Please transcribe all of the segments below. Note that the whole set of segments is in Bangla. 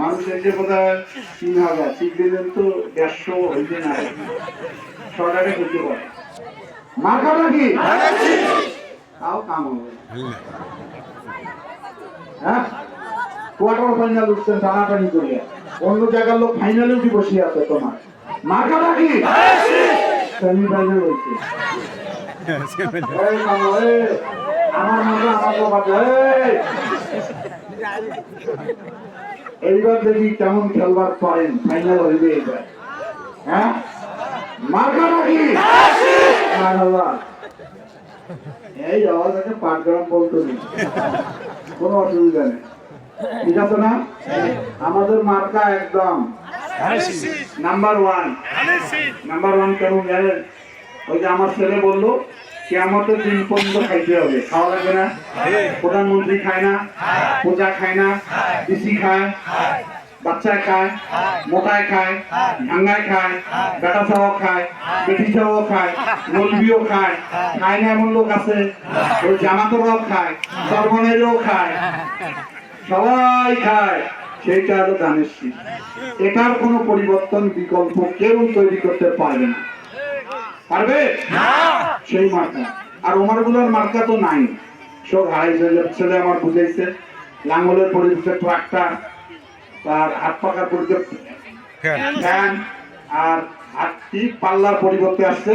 মানুষের যে বোধহয় 3000 শিখলেন তো 150 হইতে না সরকারে করতে পারে মার্কা নাকি তাও কাম হবে হ্যাঁ কোয়ার্টার ফাইনাল উঠছেন টানাটানি করিয়া অন্য জায়গার লোক ফাইনালে উঠে বসে আছে তোমার মার্কা নাকি সেমিফাইনাল হয়েছে আমার মাথা আমার বাবা এইবার দেখি কেমন খেলবার পারেন ফাইনাল হইবে এবার হ্যাঁ মার্কা নাকি এই আওয়াজ আছে পাটগ্রাম বলতো নেই কোনো অসুবিধা নেই ঠিক আছে না আমাদের মার্কা একদম নাম্বার ওয়ান কেমন জানেন ওই যে আমার ছেলে বললো কিয়ামতের দিন পর্যন্ত খাইতে হবে খাওয়া লাগবে না প্রধানমন্ত্রী খায় না পূজা খায় না ডিসি খায় বাচ্চায় খায় মোটায় খায় ভাঙ্গায় খায় বেটা চাও খায় বেটি চাও খায় মলবিও খায় খায় না এমন লোক আছে ওই জামাতরাও খায় সর্বনেরও খায় সবাই খায় সেইটা হলো দানের শীষ এটার কোনো পরিবর্তন বিকল্প কেউ তৈরি করতে পারবে না পারবে সেই মার্কা আর ওমার গুলোর মার্কা তো নাই সব হারাইছে ছেলে আমার বুঝাইছে লাঙ্গলের পরিবর্তে ট্রাক্টর তার হাত পাকার পরিবর্তে ফ্যান আর হাতটি পাল্লার পরিবর্তে আসছে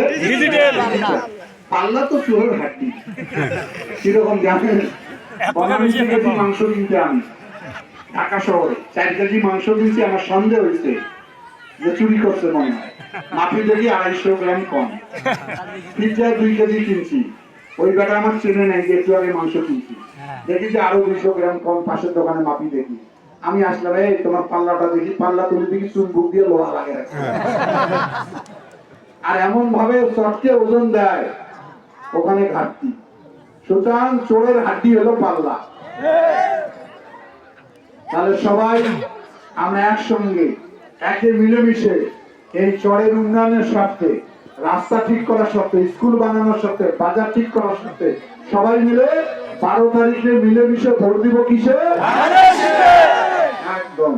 পাল্লা তো চোরের হাড্ডি কিরকম জানেন 15 কেজি মাংস কিনতে আমি ঢাকা শহরে 4 কেজি মাংস কিনছি আমার সন্দেহ হয়েছে যে চুরি করছে মনে হয় মাপি দেখি 250 গ্রাম কম পিজ্জায় 2 কেজি কিনছি ওই বেটা আমার চেনে নাই যে একটু আগে মাংস কিনছি দেখি যে আরো 200 গ্রাম কম পাশের দোকানে মাপি দেখি আমি আসলাম এই তোমার পাল্লাটা দেখি পাল্লা তুলে দেখি চুনবুক দিয়ে লোহা লাগে আর এমন ভাবে চটকে ওজন দেয় ওখানে ঘাটতি সুতরাং চোরের হাড্ডি হলো পাল্লা তাহলে সবাই আমরা একসঙ্গে একে মিলেমিশে এই চরের উন্নয়নের স্বার্থে রাস্তা ঠিক করার স্বার্থে স্কুল বানানোর স্বার্থে বাজার ঠিক করার স্বার্থে সবাই মিলে 12 তারিখে মিলেমিশে ভোট দিব কিসে একদম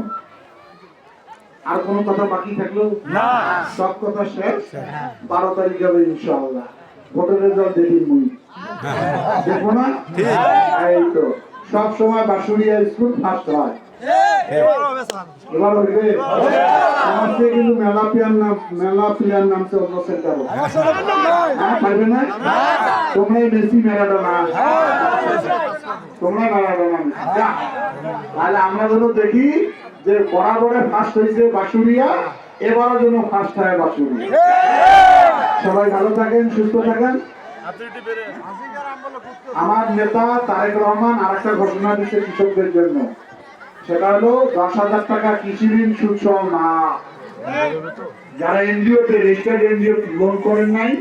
আর কোনো কথা বাকি থাকলো না সব কথা শেষ 12 তারিখ যাবে ইনশাআল্লাহ ভোটের রেজাল্ট দেখি মুই দেখবো না এই তো সব সময় বাসুরিয়া স্কুল ফার্স্ট হয় এবার হইবে আমার থেকে কিন্তু মেলা প্লেয়ার নামছে অন্য সেন্টার পারবে না তোমরাই মেসি ম্যারাডোনা তোমরা ম্যারাডোনা তাহলে আমরা যেন দেখি যে বরাবরে ফার্স্ট হয়েছে বাসুরিয়া এবারও যেন ফার্স্ট হয় বাসুরিয়া সবাই ভালো থাকেন সুস্থ থাকেন আমার নেতা তারেক রহমান আরেকটা ঘোষণা দিচ্ছে কৃষকদের জন্য সেটা হলো 10,000 টাকা কৃষি ঋণ সুদ সহ না যারা এনজিও তে রেজিস্টার্ড এনজিও লোন করেন নাই